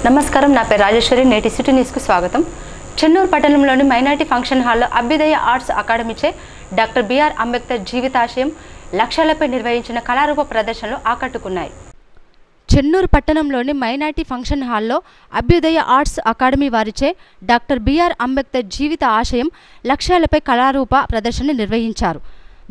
నమస్కారం, నా పేరు రాజేశ్వరి. నేటి సిటీ న్యూస్కు స్వాగతం. చెన్నూరు పట్టణంలోని మైనార్టీ ఫంక్షన్ హాల్లో అభ్యుదయ ఆర్ట్స్ అకాడమీచే డాక్టర్ బిఆర్ అంబేద్కర్ జీవితాశయం లక్ష్యాలపై నిర్వహించిన కళారూప ప్రదర్శనలు ఆకట్టుకున్నాయి. చెన్నూరు పట్టణంలోని మైనార్టీ ఫంక్షన్ హాల్లో అభ్యుదయ ఆర్ట్స్ అకాడమీ వారిచే డాక్టర్ బిఆర్ అంబేద్కర్ జీవిత ఆశయం లక్ష్యాలపై కళారూప ప్రదర్శన నిర్వహించారు.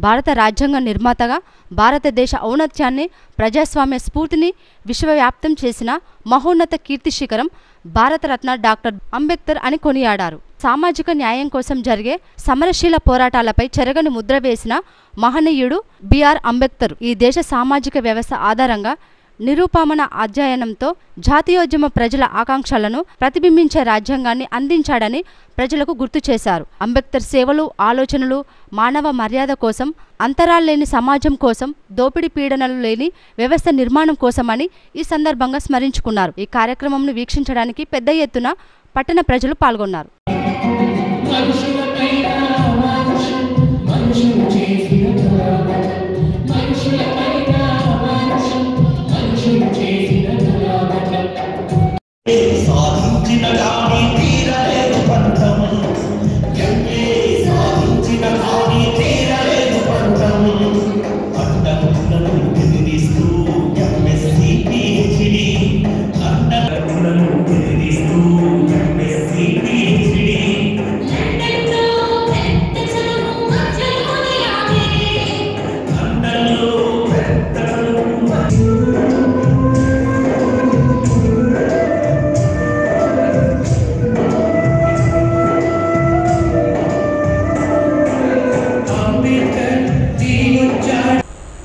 భారత రాజ్యాంగ నిర్మాతగా భారతదేశ ఔన్నత్యాన్ని, ప్రజాస్వామ్య స్ఫూర్తిని విశ్వవ్యాప్తం చేసిన మహోన్నత కీర్తి శిఖరం భారతరత్న డాక్టర్ అంబేద్కర్ అని కొనియాడారు. సామాజిక న్యాయం కోసం జరిగే సమరశీల పోరాటాలపై చెరగని ముద్ర వేసిన మహనీయుడు బిఆర్ అంబేద్కర్ ఈ దేశ సామాజిక వ్యవస్థ ఆధారంగా నిరూపమన అధ్యయనంతో జాతీయోద్యమ ప్రజల ఆకాంక్షలను ప్రతిబింబించే రాజ్యాంగాన్ని అందించాడని ప్రజలకు గుర్తు చేశారు. అంబేద్కర్ సేవలు, ఆలోచనలు మానవ మర్యాద కోసం, అంతరాలు లేని సమాజం కోసం, దోపిడీ పీడనలు లేని వ్యవస్థ నిర్మాణం కోసమని ఈ సందర్భంగా స్మరించుకున్నారు. ఈ కార్యక్రమంను వీక్షించడానికి పెద్ద ఎత్తున పట్టణ ప్రజలు పాల్గొన్నారు.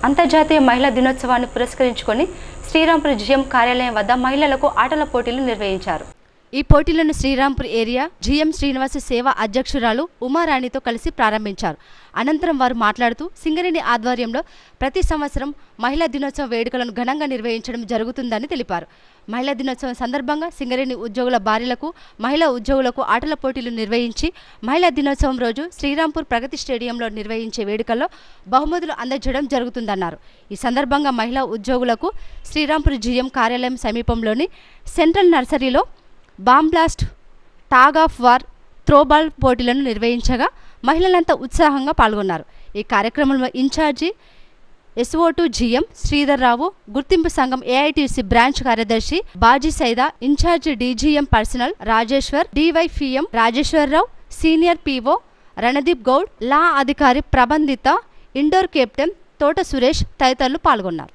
అంతర్జాతీయ మహిళా దినోత్సవాన్ని పురస్కరించుకొని శ్రీరాంపూర్ జిఎం కార్యాలయం వద్ద మహిళలకు ఆటల పోటీలు నిర్వహించారు. ఈ పోటీలను శ్రీరాంపూర్ ఏరియా జిఎం శ్రీనివాస సేవ అధ్యక్షురాలు ఉమారాణితో కలిసి ప్రారంభించారు. అనంతరం వారు మాట్లాడుతూ సింగరేణి ఆధ్వర్యంలో ప్రతి సంవత్సరం మహిళా దినోత్సవ వేడుకలను ఘనంగా నిర్వహించడం జరుగుతుందని తెలిపారు. మహిళా దినోత్సవం సందర్భంగా సింగరేణి ఉద్యోగుల భార్యలకు, మహిళా ఉద్యోగులకు ఆటల పోటీలు నిర్వహించి మహిళా దినోత్సవం రోజు శ్రీరాంపూర్ ప్రగతి స్టేడియంలో నిర్వహించే వేడుకల్లో బహుమతులు అందజేయడం జరుగుతుందన్నారు. ఈ సందర్భంగా మహిళా ఉద్యోగులకు శ్రీరాంపూర్ జిఎం కార్యాలయం సమీపంలోని సెంట్రల్ నర్సరీలో bomb blast, tag of war, throwball పోటీలను నిర్వహించగా మహిళలంతా ఉత్సాహంగా పాల్గొన్నారు. ఈ కార్యక్రమంలో ఇన్ఛార్జి SO2 జిఎం శ్రీధర్రావు, గుర్తింపు సంఘం AITC బ్రాంచ్ కార్యదర్శి Baji Saida, incharge DGM personnel Rajeshwar, DYPM Rajeshwararao, senior PO Randeep Goud, law అధికారి ప్రబంధిత, ఇండోర్ కెప్టెన్ తోట సురేష్ తదితరులు పాల్గొన్నారు.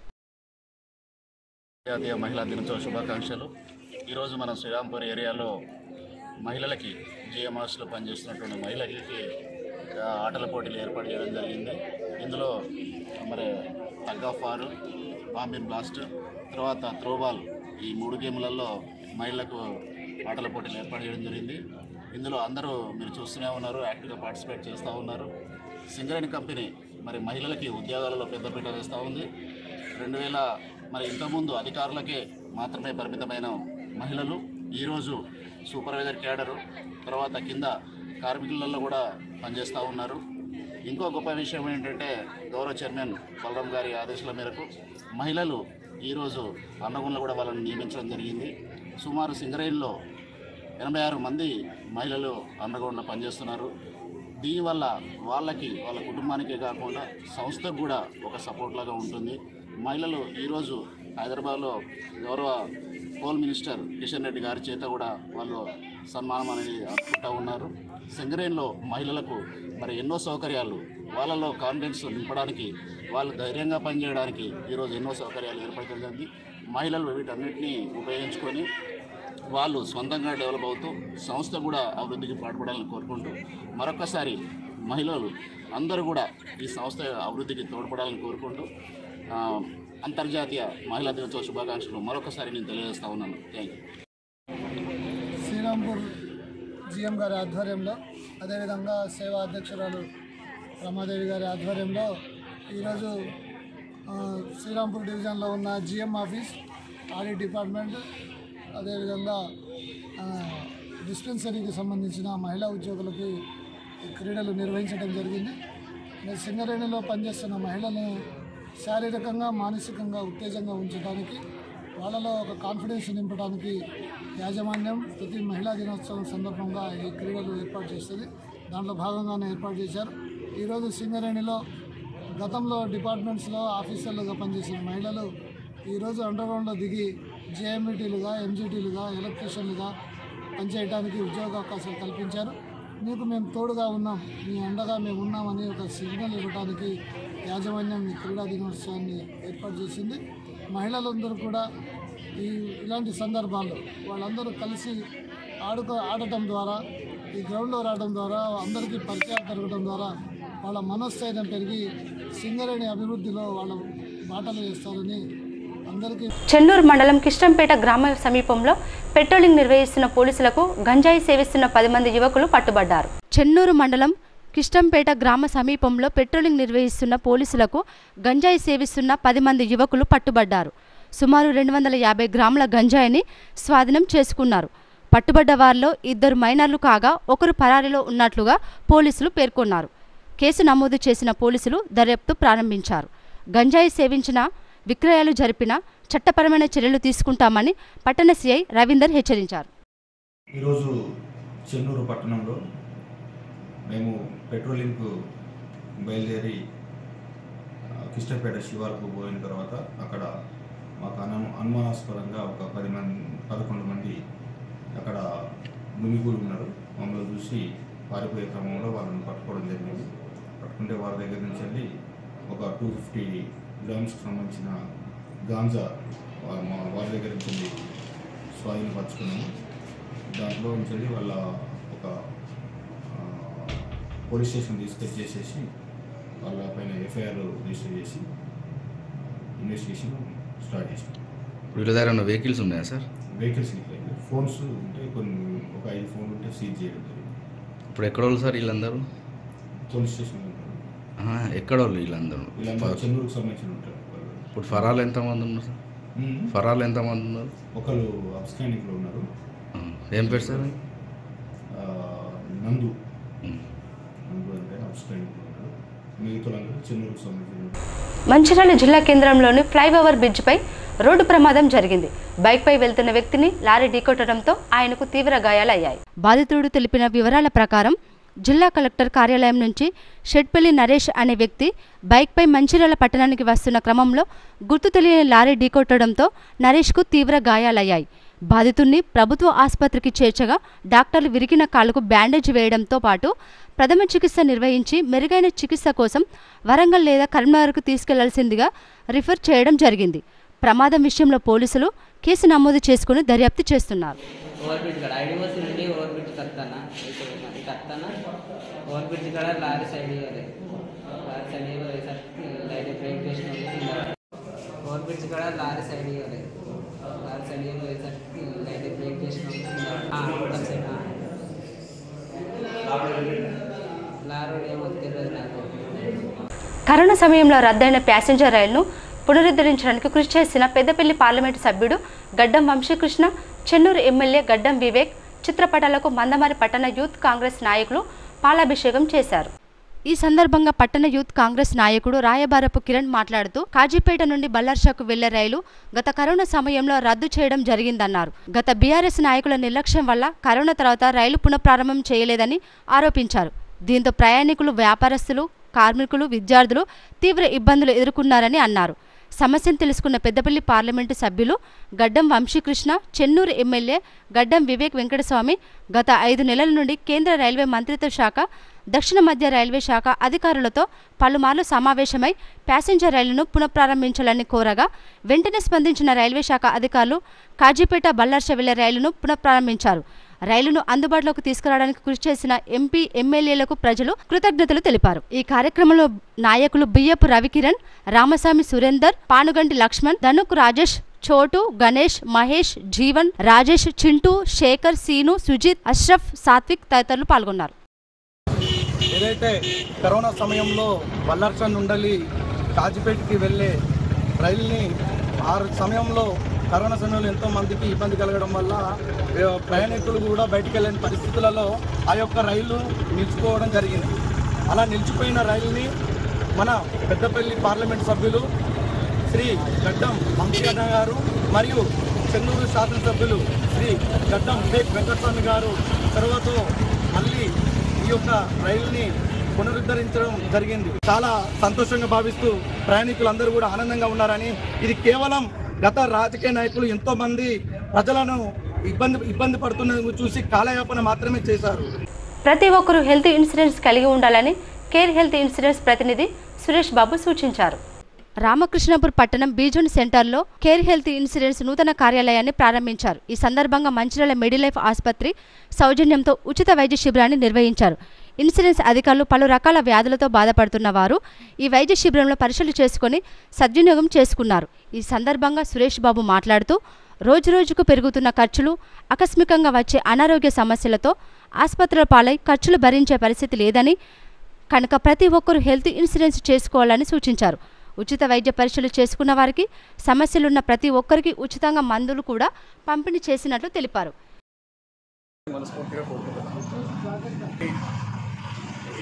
జాతీయ మహిళా దినోత్సవ శుభాకాంక్షలు. ఈరోజు మన శ్రీరాంపూర్ ఏరియాలో మహిళలకి GMRSలో పనిచేస్తున్నటువంటి మహిళలకి ఆటల పోటీలు ఏర్పాటు చేయడం జరిగింది. ఇందులో మరి tug of war, bombing blast, తర్వాత త్రోబాల్, ఈ 3 గేములలో మహిళలకు ఆటల పోటీలు ఏర్పాటు చేయడం జరిగింది. ఇందులో అందరూ మీరు చూస్తూనే ఉన్నారు, యాక్టివ్గా పార్టిసిపేట్ చేస్తూ ఉన్నారు. సింగరేణి కంపెనీ మరి మహిళలకి ఉద్యోగాలలో పెద్దపీట వేస్తూ ఉంది. 2000 మరి ఇంతకుముందు అధికారులకే మాత్రమే పరిమితమైన మహిళలు ఈరోజు సూపర్వైజర్ క్యాడరు, తర్వాత కింద కార్మికులలో కూడా పనిచేస్తూ ఉన్నారు. ఇంకో గొప్ప విషయం ఏంటంటే గౌరవ చైర్మన్ బలరాం గారి ఆదేశాల మేరకు మహిళలు ఈరోజు అన్నగుండ్లో కూడా వాళ్ళని నియమించడం జరిగింది. సుమారు సింగరేణిలో 86 మంది మహిళలు అన్నగుండ్లో పనిచేస్తున్నారు. దీనివల్ల వాళ్ళకి, వాళ్ళ కుటుంబానికే కాకుండా సంస్థకు కూడా ఒక సపోర్ట్ లాగా ఉంటుంది. మహిళలు ఈరోజు హైదరాబాద్లో గౌరవ కోల్ మినిస్టర్ కిషన్ రెడ్డి గారి చేత కూడా వాళ్ళు సన్మానం అనేది అందుకుంటూ ఉన్నారు. సింగరేణిలో మహిళలకు మరి ఎన్నో సౌకర్యాలు, వాళ్ళలో కాన్ఫిడెన్స్ నింపడానికి, వాళ్ళు ధైర్యంగా పనిచేయడానికి ఈరోజు ఎన్నో సౌకర్యాలు ఏర్పడుతుంది. మహిళలు వీటన్నిటినీ ఉపయోగించుకొని వాళ్ళు సొంతంగా డెవలప్ అవుతూ సంస్థ కూడా అభివృద్ధికి పాటుపడాలని కోరుకుంటూ మరొకసారి మహిళలు అందరూ కూడా ఈ సంస్థ అభివృద్ధికి తోడ్పడాలని కోరుకుంటూ అంతర్జాతీయ మహిళా దినోత్సవ శుభాకాంక్షలు మరొకసారి నేను తెలియజేస్తా ఉన్నాను. Thank you. శ్రీరాంపూర్ జిఎం గారి ఆధ్వర్యంలో, అదేవిధంగా సేవా అధ్యక్షురాలు రమాదేవి గారి ఆధ్వర్యంలో ఈరోజు శ్రీరాంపూర్ డివిజన్లో ఉన్న జిఎం ఆఫీస్, ఆడిట్ డిపార్ట్మెంట్, అదేవిధంగా డిస్పెన్సరీకి సంబంధించిన మహిళా ఉద్యోగులకి క్రీడలు నిర్వహించడం జరిగింది. సింగరేణిలో పనిచేస్తున్న మహిళలను శారీరకంగా, మానసికంగా ఉత్తేజంగా ఉంచడానికి, వాళ్ళలో ఒక కాన్ఫిడెన్స్ నింపడానికి యాజమాన్యం ప్రతి మహిళా దినోత్సవం సందర్భంగా ఈ క్రీడలు ఏర్పాటు చేస్తుంది. దాంట్లో భాగంగానే ఏర్పాటు చేశారు. ఈరోజు సింగరేణిలో గతంలో డిపార్ట్మెంట్స్లో ఆఫీసర్లుగా పనిచేసిన మహిళలు ఈరోజు అండర్గ్రౌండ్లో దిగి జేఎంఈటీలుగా, ఎంజీటీలుగా, ఎలక్ట్రీషియన్లుగా పనిచేయడానికి ఉద్యోగ అవకాశాలు కల్పించారు. మీకు మేము తోడుగా ఉన్నాం, మీ అండగా మేము ఉన్నామని ఒక సిగ్నల్ ఇవ్వడానికి యాజమాన్యం ఈ క్రీడా దినోత్సవాన్ని ఏర్పాటు చేసింది. మహిళలందరూ కూడా ఇలాంటి సందర్భాల్లో వాళ్ళందరూ కలిసి ఆడటం ద్వారా, ఈ గ్రౌండ్లో రావడం ద్వారా, అందరికీ పరిచయాలు జరగడం ద్వారా వాళ్ళ మనోస్థైర్యం పెరిగి సింగరేణి అభివృద్ధిలో వాళ్ళ బాటలు వేస్తారని అందరికీ. చెన్నూరు మండలం కిష్టంపేట గ్రామ సమీపంలో పెట్రోలింగ్ నిర్వహిస్తున్న పోలీసులకు గంజాయి సేవిస్తున్న 10 మంది యువకులు పట్టుబడ్డారు. చెన్నూరు మండలం కిష్టంపేట గ్రామ సమీపంలో పెట్రోలింగ్ నిర్వహిస్తున్న పోలీసులకు గంజాయి సేవిస్తున్న 10 మంది యువకులు పట్టుబడ్డారు. సుమారు 250 గ్రాముల గంజాయిని స్వాధీనం చేసుకున్నారు. పట్టుబడ్డ వారిలో 2 మైనర్లు కాగా ఒకరు పరారీలో ఉన్నట్లుగా పోలీసులు పేర్కొన్నారు. కేసు నమోదు చేసిన పోలీసులు దర్యాప్తు ప్రారంభించారు. గంజాయి సేవించిన, విక్రయాలు జరిపిన చట్టపరమైన చర్యలు తీసుకుంటామని పట్టణ సిఐ రవీందర్ హెచ్చరించారు. ఈరోజు చెన్నూరు పట్టణంలో మేము పెట్రోలింగ్కు బయలుదేరి కిష్టంపేట శివార్కు పోయిన తర్వాత అక్కడ మాకు అనుమానాస్పదంగా ఒక 11 మంది అక్కడ మునిగూడి ఉన్నారు. మమ్మల్ని చూసి పారిపోయే క్రమంలో వాళ్ళని పట్టుకోవడం జరిగింది. పట్టుకుంటే వారి దగ్గర నుంచి వెళ్ళి ఒక 250 గ్రామ్స్కి సంబంధించిన గాంజా వారి దగ్గర నుంచి స్వాధీనపరుచుకున్నాము. దాంట్లో నుంచి వాళ్ళ ఒక పోలీస్ స్టేషన్ తీసుకొచ్చేసేసి వాళ్ళ పైన ఎఫ్ఐఆర్ రిజిస్టర్ చేసి ఇన్వెస్టిగేషన్ స్టార్ట్ చేసాం. వీళ్ళ దగ్గర ఉన్న వెహికల్స్ ఉన్నాయా సార్? వెహికల్స్ ఫోన్స్ ఉంటే ఒక 5 ఫోన్లు ఉంటే సీజ్ చేయడం జరిగింది. ఇప్పుడు ఎక్కడ వాళ్ళు సార్ వీళ్ళందరూ? పోలీస్ స్టేషన్ ఎక్కడ వాళ్ళు వీళ్ళందరూ? చెన్నూరుకు సంబంధించిన ఉంటారు. ఇప్పుడు ఫరాలు ఎంతమంది ఉన్నారు సార్? ఫరాలు ఎంతమంది ఉన్నారు? ఒకరు అబ్స్కానింగ్లో ఉన్నారు. ఏం పేరు సార్? నందు అంటే అబ్స్కానింగ్లో ఉన్నారు. మిగతాలందరూ చెన్నూరుకు సంబంధించిన. మంచిర్యాల జిల్లా కేంద్రంలోని ఫ్లైఓవర్ బ్రిడ్జిపై రోడ్డు ప్రమాదం జరిగింది. బైక్పై వెళ్తున్న వ్యక్తిని లారీ ఢీకొట్టడంతో ఆయనకు తీవ్ర గాయాలయ్యాయి. బాధితుడు తెలిపిన వివరాల ప్రకారం జిల్లా కలెక్టర్ కార్యాలయం నుంచి షెట్పల్లి నరేష్ అనే వ్యక్తి బైక్పై మంచిర్యాల పట్టణానికి వస్తున్న క్రమంలో గుర్తు తెలియని లారీ ఢీకొట్టడంతో నరేష్కు తీవ్ర గాయాలయ్యాయి. బాధితుడిని ప్రభుత్వ ఆసుపత్రికి చేర్చగా డాక్టర్లు విరిగిన కాలుకు బ్యాండేజ్ వేయడంతో పాటు ప్రథమ చికిత్స నిర్వహించి మెరుగైన చికిత్స కోసం వరంగల్ లేదా కరీంనగర్కు తీసుకెళ్లాల్సిందిగా రిఫర్ చేయడం జరిగింది. ప్రమాదం విషయంలో పోలీసులు కేసు నమోదు చేసుకుని దర్యాప్తు చేస్తున్నారు. కరోనా సమయంలో రద్దయిన ప్యాసింజర్ రైలును పునరుద్ధరించడానికి కృషి చేసిన పెద్దపల్లి పార్లమెంటు సభ్యుడు గడ్డం వంశీకృష్ణ, చెన్నూరు ఎమ్మెల్యే గడ్డం వివేక్ చిత్రపటాలకు మందమరి పట్టణ యూత్ కాంగ్రెస్ నాయకులు పాలాభిషేకం చేశారు. ఈ సందర్భంగా పట్టణ యూత్ కాంగ్రెస్ నాయకుడు రాయబారపు కిరణ్ మాట్లాడుతూ కాజీపేట నుండి బల్లార్షాకు వెళ్లే రైలు గత కరోనా సమయంలో రద్దు చేయడం జరిగిందన్నారు. గత బీఆర్ఎస్ నాయకుల నిర్లక్ష్యం వల్ల కరోనా తర్వాత రైలు పునఃప్రారంభం చేయలేదని ఆరోపించారు. దీంతో ప్రయాణికులు, వ్యాపారస్తులు, కార్మికులు, విద్యార్థులు తీవ్ర ఇబ్బందులు ఎదుర్కొన్నారని అన్నారు. సమస్యను తెలుసుకున్న పెద్దపల్లి పార్లమెంటు సభ్యులు గడ్డం వంశీకృష్ణ, చెన్నూరు ఎమ్మెల్యే గడ్డం వివేక్ వెంకటస్వామి గత 5 నెలల నుండి కేంద్ర రైల్వే మంత్రిత్వ శాఖ, దక్షిణ మధ్య రైల్వే శాఖ అధికారులతో పలుమార్లు సమావేశమై ప్యాసింజర్ రైలును పునఃప్రారంభించాలని కోరగా వెంటనే స్పందించిన రైల్వే శాఖ అధికారులు కాజీపేట బల్లార్ష వెళ్లే రైలును పునఃప్రారంభించారు. రైలును అందుబాటులోకి తీసుకురావడానికి కృషి చేసిన ఎంపీ, ఎమ్మెల్యేలకు ప్రజలు కృతజ్ఞతలు తెలిపారు. ఈ కార్యక్రమంలో నాయకులు బియ్యపు రవికిరణ్, రామస్వామి సురేందర్, పానుగంటి లక్ష్మణ్, ధనుక్ రాజేష్, చోటు, గణేష్, మహేష్, జీవన్, రాజేష్, చింటూ, శేఖర్, సీను, సుజిత్, అష్రఫ్, సాత్విక్ తదితరులు పాల్గొన్నారు. ఏదైతే కరోనా సమయంలో బల్లార్ష నుండి కాజీపేటకి వెళ్ళే రైలుని సమయంలో కరోనా సమయంలో ఎంతో మందికి ఇబ్బంది కలగడం వల్ల ప్రయాణికులు కూడా బయటికి వెళ్ళని పరిస్థితులలో ఆ యొక్క రైలు నిలిచిపోవడం జరిగింది. అలా నిలిచిపోయిన రైలుని మన పెద్దపల్లి పార్లమెంట్ సభ్యులు శ్రీ గడ్డం వంశీకృష్ణ గారు మరియు చెన్నూరు శాసనసభ్యులు శ్రీ గడ్డం వివేక్ వెంకటస్వామి గారు చొరవతో మళ్ళీ ఈ యొక్క రైలుని పునరుద్ధరించడం జరిగింది. చాలా సంతోషంగా భావిస్తూ ప్రయాణికులందరూ కూడా ఆనందంగా ఉన్నారని, ఇది కేవలం గత రాజకీయ నాయకులు ఎంతో మంది ప్రజలను ఇబ్బంది పడుతున్నది చూసి కాలయాపన మాత్రమే చేశారు. ప్రతి ఒక్కరూ హెల్త్ ఇన్సూరెన్స్ కలిగి ఉండాలని కేర్ హెల్త్ ఇన్సూరెన్స్ ప్రతినిధి సురేష్ బాబు సూచించారు. రామకృష్ణపూర్ పట్టణం బీజోన్ సెంటర్లో కేర్ హెల్త్ ఇన్సూరెన్స్ నూతన కార్యాలయాన్ని ప్రారంభించారు. ఈ సందర్భంగా మంచిర్యాల మెడిలైఫ్ ఆసుపత్రి సౌజన్యంతో ఉచిత వైద్య శిబిరాన్ని నిర్వహించారు. ఇన్సూరెన్స్ అధికారులు పలు రకాల వ్యాధులతో బాధపడుతున్న వారు ఈ వైద్య శిబిరంలో పరీక్షలు చేసుకుని సద్వినియోగం చేసుకున్నారు. ఈ సందర్భంగా సురేష్ బాబు మాట్లాడుతూ రోజురోజుకు పెరుగుతున్న ఖర్చులు, ఆకస్మికంగా వచ్చే అనారోగ్య సమస్యలతో ఆసుపత్రుల పాలై ఖర్చులు భరించే పరిస్థితి లేదని, కనుక ప్రతి ఒక్కరూ హెల్త్ ఇన్సూరెన్స్ చేసుకోవాలని సూచించారు. ఉచిత వైద్య పరీక్షలు చేసుకున్న వారికి సమస్యలున్న ప్రతి ఒక్కరికి ఉచితంగా మందులు కూడా పంపిణీ చేసినట్లు తెలిపారు.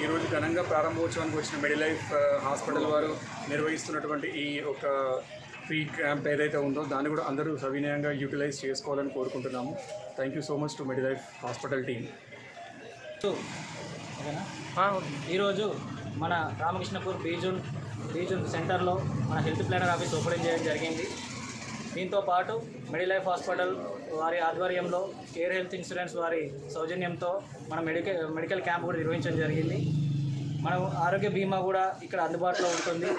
ఈరోజు ఘనంగా ప్రారంభోత్సవానికి వచ్చిన మెడిలైఫ్ హాస్పిటల్ వారు నిర్వహిస్తున్నటువంటి ఈ ఒక ఫ్రీ క్యాంప్ ఏదైతే ఉందో దాన్ని కూడా అందరూ సవినయంగా యూటిలైజ్ చేసుకోవాలని కోరుకుంటున్నాము. Thank you so much to Medilife hospital team. ఈరోజు మన రామకృష్ణపూర్ బీజూన్ సెంటర్లో మన హెల్త్ ప్లానర్ ఆఫీస్ ఓపెన్ చేయడం జరిగింది. దీంతో పాటు మెడిలైఫ్ హాస్పిటల్ వారి ఆధ్వర్యంలో కేర్ హెల్త్ ఇన్సూరెన్స్ వారి సౌజన్యంతో మన మెడికల్ క్యాంప్ కూడా నిర్వహించడం జరిగింది. మనం ఆరోగ్య బీమా కూడా ఇక్కడ అందుబాటులో ఉంటుంది.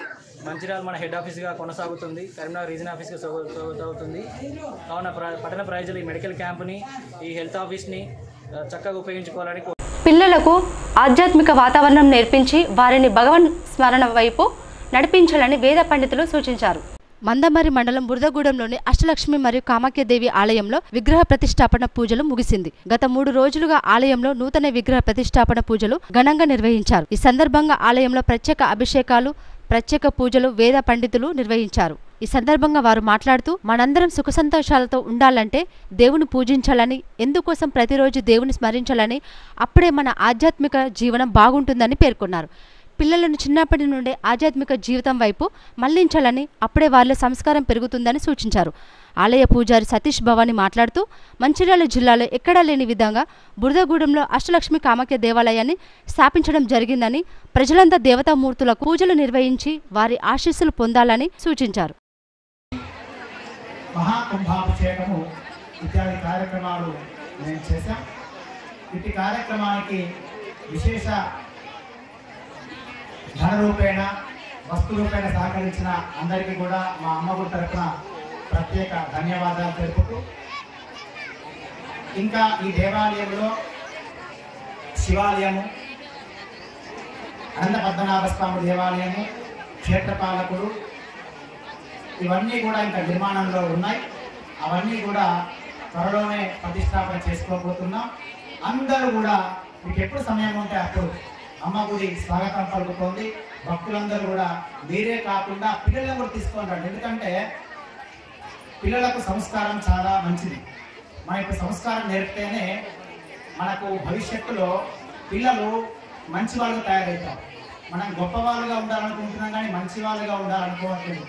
మంచిర్యాల మన హెడ్ ఆఫీస్గా కొనసాగుతుంది, కరీంనగర్ రీజన్ ఆఫీస్గా అవుతుంది. కావున పట్టణ ప్రజలు ఈ మెడికల్ క్యాంప్ని, ఈ హెల్త్ ఆఫీస్ని చక్కగా ఉపయోగించుకోవాలని. పిల్లలకు ఆధ్యాత్మిక వాతావరణం నేర్పించి వారిని భగవన్ స్మరణ వైపు నడిపించాలని వేద పండితులు సూచించారు. మందమరి మండలం బురదగూడెంలోని అష్టలక్ష్మి మరియు కామాఖ్యదేవి ఆలయంలో విగ్రహ ప్రతిష్టాపన పూజలు ముగిసింది. గత 3 రోజులుగా ఆలయంలో నూతన విగ్రహ ప్రతిష్టాపన పూజలు ఘనంగా నిర్వహించారు. ఈ సందర్భంగా ఆలయంలో ప్రత్యేక అభిషేకాలు, ప్రత్యేక పూజలు వేద పండితులు నిర్వహించారు. ఈ సందర్భంగా వారు మాట్లాడుతూ, మనందరం సుఖ సంతోషాలతో ఉండాలంటే దేవుని పూజించాలని, ఎందుకోసం ప్రతిరోజు దేవుని స్మరించాలని, అప్పుడే మన ఆధ్యాత్మిక జీవనం బాగుంటుందని పేర్కొన్నారు. పిల్లలను చిన్నప్పటి నుండే ఆధ్యాత్మిక జీవితం వైపు మళ్లించాలని, అప్పుడే వారిలో సంస్కారం పెరుగుతుందని సూచించారు. ఆలయ పూజారి సతీష్ భవాని మాట్లాడుతూ, మంచిర్యాల జిల్లాలో ఎక్కడా లేని విధంగా బురదగూడెంలో అష్టలక్ష్మి కామాఖ్య దేవాలయాన్ని స్థాపించడం జరిగిందని, ప్రజలంతా దేవతామూర్తులకు పూజలు నిర్వహించి వారి ఆశీస్సులు పొందాలని సూచించారు. మహాకుంభాభిషేకము ఇత్యాది కార్యక్రమాలు మేము చేశాం. ఇటు కార్యక్రమానికి విశేష ధన రూపేణ, వస్తు రూపేణ సహకరించిన అందరికీ కూడా మా అమ్మగుడి తరఫున ప్రత్యేక ధన్యవాదాలు తెలుపుతూ, ఇంకా ఈ దేవాలయంలో శివాలయము, అనంత పద్మనాభ స్వామి దేవాలయము, క్షేత్రపాలకుడు, ఇవన్నీ కూడా ఇంకా నిర్మాణంలో ఉన్నాయి. అవన్నీ కూడా త్వరలోనే ప్రతిష్టాపన చేసుకోబోతున్నాం. అందరూ కూడా మీకు ఎప్పుడు సమయం ఉంటే అప్పుడు అమ్మ గుడి స్వాగతం పలుకుతోంది. భక్తులందరూ కూడా మీరే కాకుండా పిల్లలను కూడా తీసుకుంటారు. ఎందుకంటే పిల్లలకు సంస్కారం చాలా మంచిది. మన ఇప్పుడు సంస్కారం నేర్పితేనే మనకు భవిష్యత్తులో పిల్లలు మంచి వాళ్ళుగా తయారవుతారు. మనం గొప్పవాళ్ళుగా ఉండాలనుకుంటున్నాం కానీ మంచి వాళ్ళుగా ఉండాలనుకోవట్లేదు.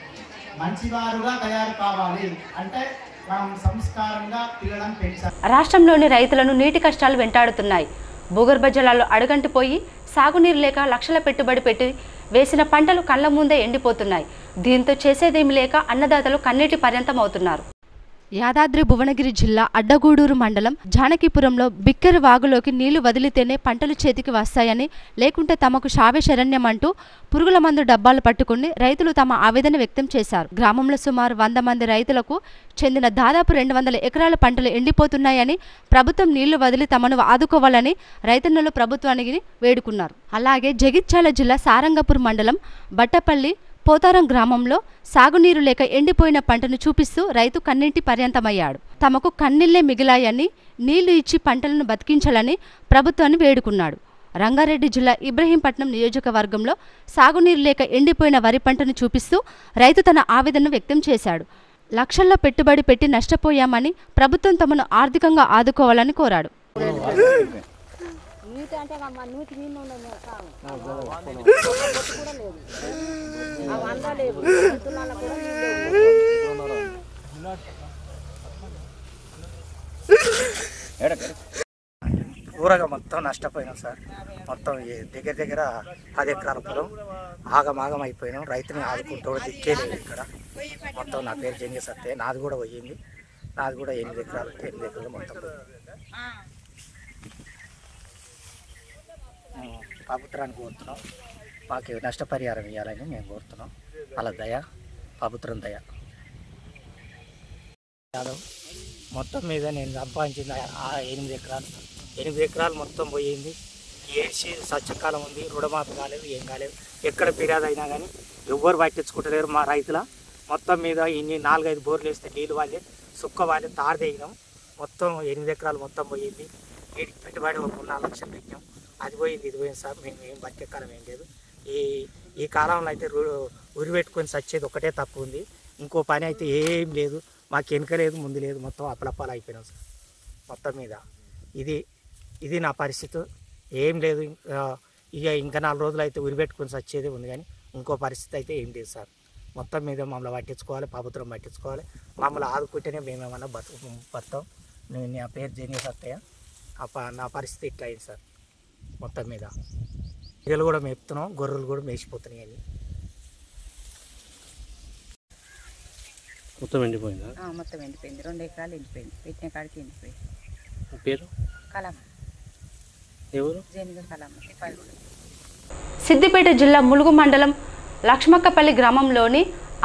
మంచివారుగా తయారు కావాలి అంటే మనం సంస్కారంగా పిల్లలను పెంచాలి. రాష్ట్రంలోని రైతులను నీటి కష్టాలు వెంటాడుతున్నాయి. భూగర్భ జలాలు అడుగంటిపోయి సాగునీరు లేక లక్షల పెట్టుబడి పెట్టి వేసిన పంటలు కళ్ల ముందే ఎండిపోతున్నాయి. దీంతో చేసేదేమి లేక అన్నదాతలు కన్నీటి పర్యంతం అవుతున్నారు. యాదాద్రి భువనగిరి జిల్లా అడ్డగూడూరు మండలం జానకీపురంలో బిక్కెర వాగులోకి నీళ్లు వదిలితేనే పంటలు చేతికి వస్తాయని, లేకుంటే తమకు శావే శరణ్యమంటూ పురుగుల మందు డబ్బాలు పట్టుకుని రైతులు తమ ఆవేదన వ్యక్తం చేశారు. గ్రామంలో సుమారు 100 మంది రైతులకు చెందిన దాదాపు 200 ఎకరాల పంటలు ఎండిపోతున్నాయని, ప్రభుత్వం నీళ్లు వదిలి తమను ఆదుకోవాలని రైతన్నలు ప్రభుత్వానికి వేడుకున్నారు. అలాగే జగిత్యాల జిల్లా సారంగపూర్ మండలం బట్టపల్లి పోతారం గ్రామంలో సాగునీరు లేక ఎండిపోయిన పంటను చూపిస్తూ రైతు కన్నీటి పర్యంతమయ్యాడు. తమకు కన్నీళ్లే మిగిలాయని, నీళ్లు ఇచ్చి పంటలను బతికించాలని ప్రభుత్వాన్ని వేడుకున్నాడు. రంగారెడ్డి జిల్లా ఇబ్రహీంపట్నం నియోజకవర్గంలో సాగునీరు లేక ఎండిపోయిన వరి పంటను చూపిస్తూ రైతు తన ఆవేదనను వ్యక్తం చేశాడు. లక్షల్లో పెట్టుబడి పెట్టి నష్టపోయామని, ప్రభుత్వం తమను ఆర్థికంగా ఆదుకోవాలని కోరాడు. ఊరగా మొత్తం నష్టపోయినాం సార్. మొత్తం దగ్గర దగ్గర 10 ఎకరాల పొలం ఆగమాగం అయిపోయినాం. రైతుని ఆదుకుంటూ దిక్కే లేదు ఇక్కడ. మొత్తం నా పేరు జంగి సత్తే, నాది కూడా పోయింది. నాది కూడా 8 ఎకరాలు 8 ఎకరాలు మొత్తం ప్రభుత్వాన్ని కోరుతున్నాం. మాకు నష్టపరిహారం ఇవ్వాలని మేము కోరుతున్నాం. అలా దయ, ప్రభుత్వం దయ. యాదవ్ మొత్తం మీద నేను సంపాదించింది 8 ఎకరాలు మొత్తం పోయింది. ఏడ్చి సత్యకాలం ఉంది, రుణమాఫీ కాలేదు, ఏం కాలేదు. ఎక్కడ ఫిర్యాదు అయినా కానీ ఎవ్వరు పట్టించుకుంటలేరు మా రైతుల. మొత్తం మీద ఇన్ని 4-5 బోర్లు వేస్తే నీళ్ళు వాళ్ళే, సుక్క వాళ్ళే, తారు తెగినాం. మొత్తం 8 ఎకరాలు మొత్తం పోయింది. వీటికి పెట్టుబడి 4 లక్షలు పెట్టాం. అది పోయింది, ఇది పోయింది సార్. మేము ఏం బతికే కాలం ఏం లేదు. ఈ కాలంలో అయితే ఉరి పెట్టుకొని సచ్చేది ఒకటే తప్పు ఉంది. ఇంకో పని అయితే ఏం లేదు. మాకు వెనుక లేదు, ముందు లేదు. మొత్తం అప్పలప్పాలు అయిపోయినాం సార్. మొత్తం మీద ఇది నా పరిస్థితి. ఏం లేదు. ఇక ఇంకా 4 రోజులు అయితే ఉరి పెట్టుకొని సచ్చేది ఉంది, కానీ ఇంకో పరిస్థితి అయితే ఏం లేదు సార్. మొత్తం మీద మమ్మల్ని పట్టించుకోవాలి, ప్రభుత్వం పట్టించుకోవాలి. మమ్మల్ని ఆదుకుంటేనే మేమేమన్నా బతాం. నా పేరు జంగి సత్తయ్య. నా పరిస్థితి ఇట్లా అయింది సార్. మొత్తం మీద పిల్లలు కూడా మేపుతున్నాం, గొర్రెలు కూడా మేసిపోతున్నాయి. అని మొత్తం ఎండిపోయిందా? మొత్తం ఎండిపోయింది. 2 ఎకరాలు ఎండిపోయింది. పెట్టిన కాడికి ఎండిపోయింది. పేరు కలమ్మ. ఎవరు? జేనిగ కలమ్మ. సిద్దిపేట జిల్లా ములుగు మండలం లక్ష్మక్కపల్లి గ్రామంలోని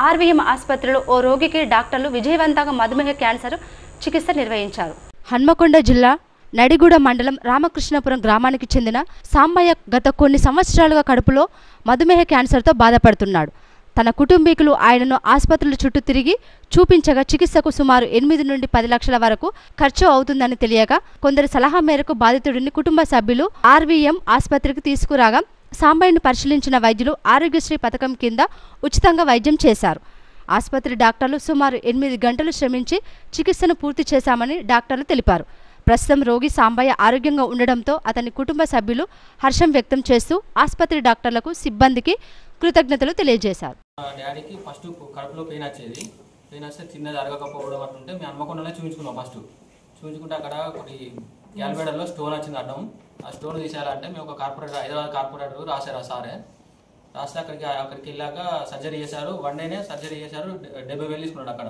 ఆర్వీఎం ఆసుపత్రిలో ఓ రోగికి డాక్టర్లు విజయవంతంగా మధుమేహ క్యాన్సర్ చికిత్స నిర్వహించారు. హన్మకొండ జిల్లా నడిగూడ మండలం రామకృష్ణపురం గ్రామానికి చెందిన సాంబయ్య గత కొన్ని సంవత్సరాలుగా కడుపులో మధుమేహ క్యాన్సర్తో బాధపడుతున్నాడు. తన కుటుంబీకులు ఆయనను ఆసుపత్రుల చుట్టూ తిరిగి చూపించగా చికిత్సకు సుమారు 8 నుండి 10 లక్షల వరకు ఖర్చు అవుతుందని తెలియగా కొందరి సలహా మేరకు బాధితుడిని కుటుంబ సభ్యులు ఆర్వీఎం ఆసుపత్రికి తీసుకురాగా సాంబయ్యను పరిశీలించిన వైద్యులు ఆరోగ్యశ్రీ పథకం కింద ఉచితంగా వైద్యం చేశారు. ఆసుపత్రి డాక్టర్లు సుమారు 8 గంటలు శ్రమించి చికిత్సను పూర్తి చేశామని డాక్టర్లు తెలిపారు. ప్రస్తుతం రోగి సాంబయ్య ఆరోగ్యంగా ఉండడంతో అతని కుటుంబ సభ్యులు హర్షం వ్యక్తం చేస్తూ ఆసుపత్రి డాక్టర్లకు, సిబ్బందికి కృతజ్ఞతలు తెలియజేశారు. డాడీకి ఫస్ట్ కడుపులో పెయిన్ వచ్చేది. పెయిన్ వస్తే తిన్నది అరగకపోవడం అట్లుంటే మేము హన్మకొండలో చూపించుకున్నాం. ఫస్ట్ చూపించుకుంటే అక్కడ ఒకటి గ్యాల్బేడర్లో స్టోన్ వచ్చింది అడ్డం. ఆ స్టోన్ తీసేయాలంటే మేము ఒక కార్పొరేటర్, హైదరాబాద్ కార్పొరేటర్ రాశారు. ఆ సారే రాస్తే అక్కడికి వెళ్ళాక సర్జరీ చేశారు. 1 డేనే సర్జరీ చేశారు. 70,000 తీసుకున్నాడు. అక్కడ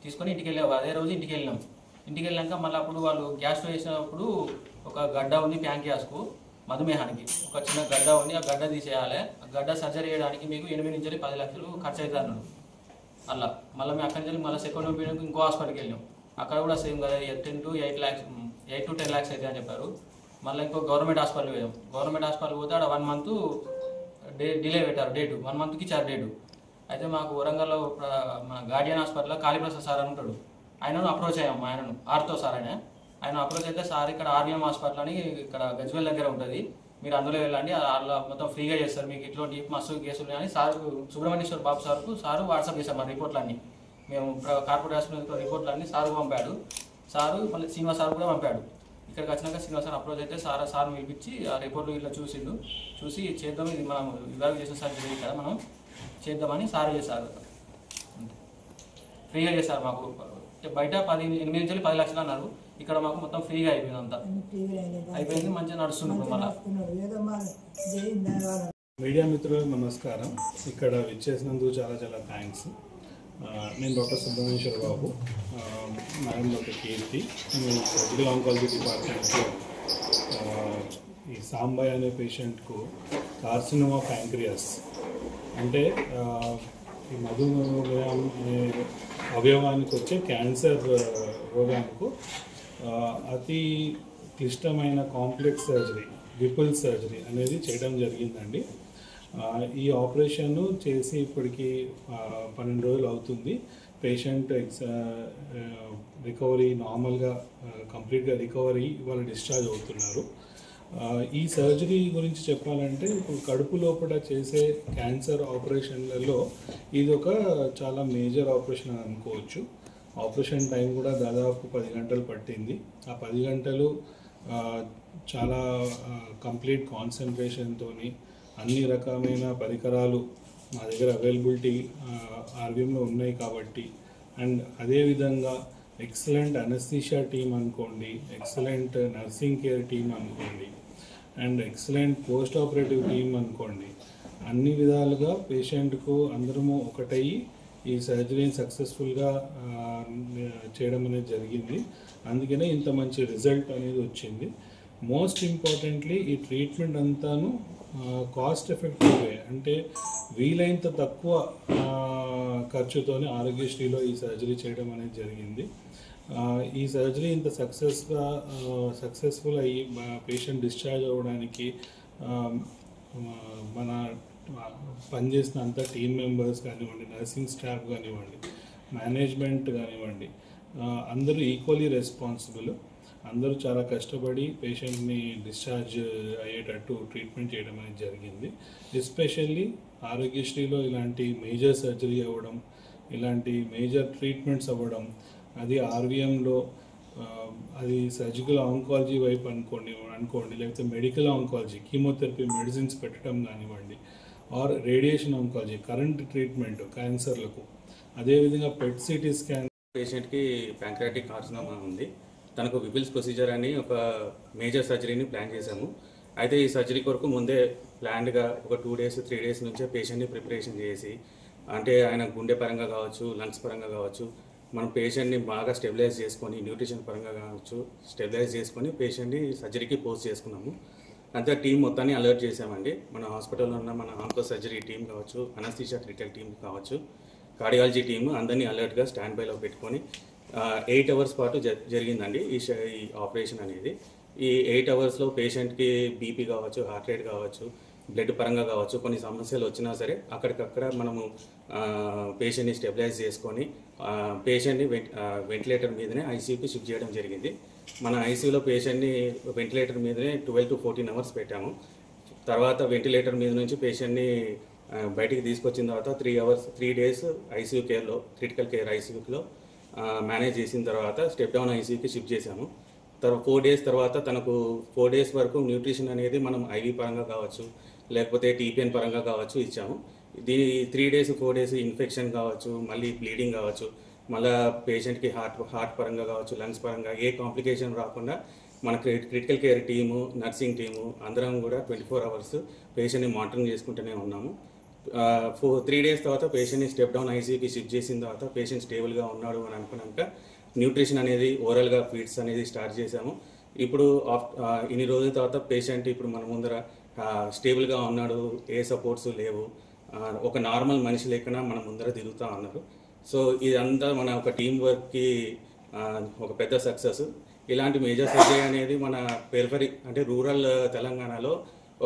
తీసుకొని ఇంటికి వెళ్ళాము. అదే రోజు ఇంటికి వెళ్ళినాం. ఇంటికి వెళ్ళాక మళ్ళీ అప్పుడు వాళ్ళు గ్యాస్ వేసినప్పుడు ఒక గడ్డ ఉంది ప్యాంక్రియాస్కు, మధుమేహానికి ఒక చిన్న గడ్డ ఉంది. ఆ గడ్డ తీసేయాలి. ఆ గడ్డ సర్జరీ చేయడానికి మీకు 8 నుంచి 10 లక్షలు ఖర్చు అవుతుంది అన్నాడు. అలా మళ్ళీ మేము అక్కడి నుంచి మళ్ళీ సెకండ్ ఒపీనియన్కి ఇంకో హాస్పిటల్కి వెళ్ళాం. అక్కడ కూడా సేమ్ కదా 8 to 10 lakhs అవుతుంది అని చెప్పారు. మళ్ళీ ఇంకో గవర్నమెంట్ హాస్పిటల్ పోయాం. గవర్నమెంట్ హాస్పిటల్ పోతే ఆడ 1 month డిలే పెట్టారు. డేటు 1 monthకి ఇచ్చారు డేటు. అయితే మాకు వరంగల్లో మన గార్డియన్ హాస్పిటల్లో కాళీప్రసాద్ సార్ అని ఉంటాడు. ఆయనను అప్రోచ్ అయ్యాము. ఆయనను ఆర్తో సార్ ఆయన అప్రోచ్ అయితే సార్ ఇక్కడ ఆర్వీఎం హాస్పిటల్ అని ఇక్కడ గజ్వేల్ దగ్గర ఉంటుంది, మీరు అందులో వెళ్ళండి, వాళ్ళు మొత్తం ఫ్రీగా చేస్తారు, మీకు ఇటువంటి మస్తు కేసులు అని సార్ సుబ్రహ్మణ్యేశ్వర్ బాబు సారు వాట్సాప్ చేశారు మా రిపోర్ట్లన్నీ. మేము కార్పొరేట్ హాస్పిటల్ రిపోర్ట్లన్నీ సారు పంపాడు. సారు మళ్ళీ శ్రీనివాస్ సార్ కూడా పంపాడు. ఇక్కడికి వచ్చినాక శ్రీనివాస్ సార్ అప్రోచ్ అయితే సార్ పిలిపించి ఆ రిపోర్ట్లు ఇట్లా చూసి చేద్దాం, ఇది మనం ఇవాళ చేసిన సార్ జరిగింది కదా, మనం చేద్దామని సార్ చేశారు. ఫ్రీగా చేశారు మాకు. బయట 8 నుంచి 10 లక్షలు అన్నారు. ఇక్కడ మాకు మొత్తం ఫ్రీగా అయిపోయింది. అంతా అయిపోయింది, మంచిగా నడుస్తుంది. మళ్ళీ మీడియా మిత్రులకు నమస్కారం. ఇక్కడ విచ్చేసినందుకు చాలా చాలా థ్యాంక్స్. నేను డాక్టర్ సుబ్రహ్మణ్యేశ్వర్ బాబు, మేడం డాక్టర్ కీర్తి. నేను సర్జికల్ ఆంకాలజీ డిపార్ట్మెంట్లో ఈ సాంబయ్య అనే పేషెంట్కు కార్సినోమా ప్యాంక్రియాస్ అంటే ఈ మధుమేహం అవయవానికి వచ్చే క్యాన్సర్ రోగానికి అతి క్లిష్టమైన కాంప్లెక్స్ సర్జరీ, విపుల్ సర్జరీ అనేది చేయడం జరిగిందండి. ఈ ఆపరేషన్ చేసి ఇప్పటికి 12 రోజులు అవుతుంది. పేషెంట్ రికవరీ నార్మల్గా కంప్లీట్గా రికవరీ ఇవాళ డిశ్చార్జ్ అవుతున్నారు. ఈ సర్జరీ గురించి చెప్పాలంటే ఇప్పుడు కడుపు లోపల చేసే క్యాన్సర్ ఆపరేషన్లలో ఇది ఒక చాలా మేజర్ ఆపరేషన్ అని అనుకోవచ్చు. ఆపరేషన్ టైం కూడా దాదాపు 10 గంటలు పట్టింది. ఆ 10 గంటలు చాలా కంప్లీట్ కాన్సన్ట్రేషన్తో అన్ని రకమైన పరికరాలు మా దగ్గర అవైలబిలిటీ ఆర్వీఎంలో ఉన్నాయి కాబట్టి, అండ్ అదేవిధంగా ఎక్సలెంట్ అనస్థీషియా టీమ్ అనుకోండి, ఎక్సలెంట్ నర్సింగ్ కేర్ టీమ్ అనుకోండి, and excellent post operative team అనుకోండి. అన్ని విధాలుగా పేషెంట్కు అందరము ఒకటయ్యి ఈ సర్జరీని సక్సెస్ఫుల్గా చేయడం అనేది జరిగింది. అందుకనే ఇంత మంచి రిజల్ట్ అనేది వచ్చింది. మోస్ట్ ఇంపార్టెంట్లీ ఈ ట్రీట్మెంట్ అంతాను కాస్ట్ ఎఫెక్టివ్గా, అంటే వీలైనంత తక్కువ ఖర్చుతోనే ఆరోగ్యశ్రీలో ఈ సర్జరీ చేయడం అనేది జరిగింది. ఈ సర్జరీ ఇంత సక్సెస్ఫుల్ అయ్యి పేషెంట్ డిశ్చార్జ్ అవ్వడానికి మన పనిచేసిన అంత టీమ్ మెంబర్స్ కానివ్వండి, నర్సింగ్ స్టాఫ్ కానివ్వండి, మేనేజ్మెంట్ కానివ్వండి, అందరూ ఈక్వల్లీ రెస్పాన్సిబుల్. అందరూ చాలా కష్టపడి పేషెంట్ని డిశ్చార్జ్ అయ్యేటట్టు ట్రీట్మెంట్ చేయడం అనేది జరిగింది. ఎస్పెషల్లీ ఆరోగ్యశ్రీలో ఇలాంటి మేజర్ సర్జరీ అవ్వడం, ఇలాంటి మేజర్ ట్రీట్మెంట్స్ అవ్వడం, అది ఆర్వీఎంలో అది సర్జికల్ ఆంకాలజీ వైపు అనుకోండి, లేకపోతే మెడికల్ ఆంకాలజీ కీమోథెరపీ మెడిసిన్స్ పెట్టడం కానివ్వండి, or radiation oncology current treatment క్యాన్సర్లకు, అదేవిధంగా పెట్ సిటీ స్కాన్. పేషెంట్కి ప్యాంక్రియాటిక్ కార్సినోమా ఉంది. తనకు విపిల్స్ ప్రొసీజర్ అని ఒక మేజర్ సర్జరీని ప్లాన్ చేశాము. అయితే ఈ సర్జరీ కొరకు ముందే ప్లాన్డ్గా ఒక 2 days 3 days నుంచే పేషెంట్ని ప్రిపరేషన్ చేసి, అంటే ఆయన గుండె పరంగా కావచ్చు, లంగ్స్ పరంగా కావచ్చు, మనం పేషెంట్ని బాగా స్టెబిలైజ్ చేసుకొని, న్యూట్రిషన్ పరంగా కావచ్చు స్టెబిలైజ్ చేసుకొని పేషెంట్ని సర్జరీకి పోస్ట్ చేసుకున్నాము. అంతే టీం మొత్తాన్ని అలర్ట్ చేసామండి. మన హాస్పిటల్లో ఉన్న మన ఆంకో సర్జరీ టీం కావచ్చు, అనస్థీషియా క్రిటికల్ టీం కావచ్చు, కార్డియాలజీ టీమ్ అందరినీ అలర్ట్గా స్టాండ్ బైలో పెట్టుకొని 8 hours పాటు జరిగిందండి ఈ ఆపరేషన్ అనేది. ఈ 8 hours పేషెంట్కి బీపీ కావచ్చు, హార్ట్ రేట్ కావచ్చు, బ్లడ్ పరంగా కావచ్చు, కొన్ని సమస్యలు వచ్చినా సరే అక్కడికక్కడ మనము పేషెంట్ని స్టెబిలైజ్ చేసుకొని పేషెంట్ని వెంటిలేటర్ మీదనే ఐసీయూకి షిఫ్ట్ చేయడం జరిగింది. మన ఐసీయూలో పేషెంట్ని వెంటిలేటర్ మీదనే 12 to 14 hours పెట్టాము. తర్వాత వెంటిలేటర్ మీద నుంచి పేషెంట్ని బయటికి తీసుకొచ్చిన తర్వాత 3 days ఐసీయూ కేర్లో, క్రిటికల్ కేర్ ఐసీయూలో మేనేజ్ చేసిన తర్వాత స్టెప్ డౌన్ ఐసీయూకి షిఫ్ట్ చేశాము. 4 days తర్వాత తనకు 4 days వరకు న్యూట్రిషన్ అనేది మనం ఐవీ పరంగా కావచ్చు, లేకపోతే టీపీఎన్ పరంగా కావచ్చు ఇచ్చాము. దీని 3 days 4 days ఇన్ఫెక్షన్ కావచ్చు, మళ్ళీ బ్లీడింగ్ కావచ్చు, మళ్ళీ పేషెంట్కి హార్ట్ పరంగా కావచ్చు, లంగ్స్ పరంగా ఏ కాంప్లికేషన్ రాకుండా మన critical care team, nursing team అందరం కూడా 24 hours పేషెంట్ని మానిటరింగ్ చేసుకుంటూనే ఉన్నాము. 3 days తర్వాత పేషెంట్ని స్టెప్ డౌన్ ఐసీయూకి షిఫ్ట్ చేసిన తర్వాత పేషెంట్ స్టేబుల్గా ఉన్నాడు అని అనుకున్నాక న్యూట్రిషన్ అనేది ఓరల్గా ఫీడ్స్ అనేది స్టార్ట్ చేశాము. ఇప్పుడు ఇన్ని రోజుల తర్వాత పేషెంట్ ఇప్పుడు మన ముందర స్టేబుల్గా ఉన్నాడు, ఏ సపోర్ట్స్ లేవు, ఒక నార్మల్ మనిషి లేకనా మన ముందర తిరుగుతూ ఉన్నారు. సో ఇదంతా మన ఒక టీం వర్క్కి ఒక పెద్ద సక్సెస్. ఇలాంటి మేజర్ సర్జరీ అనేది మన పెరిఫరీ అంటే రూరల్ తెలంగాణలో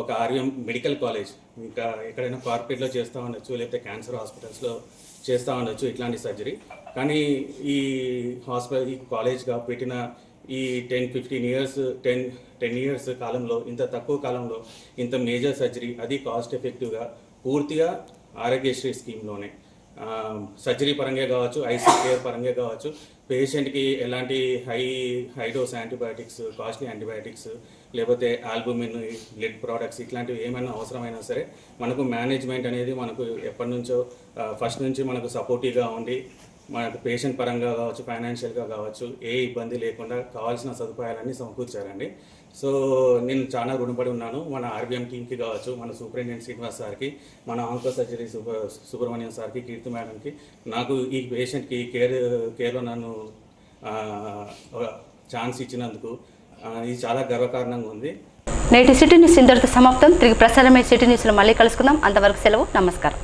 ఒక ఆర్వీఎం మెడికల్ కాలేజ్, ఇంకా ఎక్కడైనా కార్పొరేట్లో చేస్తూ ఉండొచ్చు, లేకపోతే క్యాన్సర్ హాస్పిటల్స్లో చేస్తూ ఉండొచ్చు ఇట్లాంటి సర్జరీ. కానీ ఈ హాస్పిటల్ ఈ కాలేజ్గా పెట్టిన ఈ 10 years కాలంలో, ఇంత తక్కువ కాలంలో ఇంత మేజర్ సర్జరీ, అది కాస్ట్ ఎఫెక్టివ్గా పూర్తిగా ఆరోగ్యశ్రీ స్కీమ్లోనే సర్జరీ పరంగా కావచ్చు, ఐసీ కేర్ పరంగా కావచ్చు, పేషెంట్కి ఎలాంటి high dose antibiotics, costly antibiotics, లేకపోతే ఆల్బుమిన్, బ్లడ్ ప్రోడక్ట్స్ ఇట్లాంటివి ఏమైనా అవసరమైనా సరే మనకు మేనేజ్మెంట్ అనేది మనకు ఎప్పటి నుంచో ఫస్ట్ నుంచి మనకు సపోర్టివ్గా ఉండి మనకు పేషెంట్ పరంగా కావచ్చు, ఫైనాన్షియల్గా కావచ్చు ఏ ఇబ్బంది లేకుండా కావాల్సిన సదుపాయాలన్నీ సమకూర్చారండి. సో నేను చాలా రుణపడి ఉన్నాను మన ఆర్బీఎం టీంకి కావచ్చు, మన సూపరింటెండెంట్ శ్రీనివాస్ సార్కి, మన ఆంకో సర్జరీ సుబ్రహ్మణ్యం సార్కి, కీర్తి మేడంకి, నాకు ఈ పేషెంట్కి కేర్లో నన్ను ఛాన్స్ ఇచ్చినందుకు ఇది చాలా గర్వకారణంగా ఉంది. నేటి సిటీ న్యూస్ ఇంతటితో సమాప్తం. తిరిగి ప్రసారమై సిటీ న్యూస్లో మళ్ళీ కలుసుకుందాం. అంతవరకు సెలవు. నమస్కారం.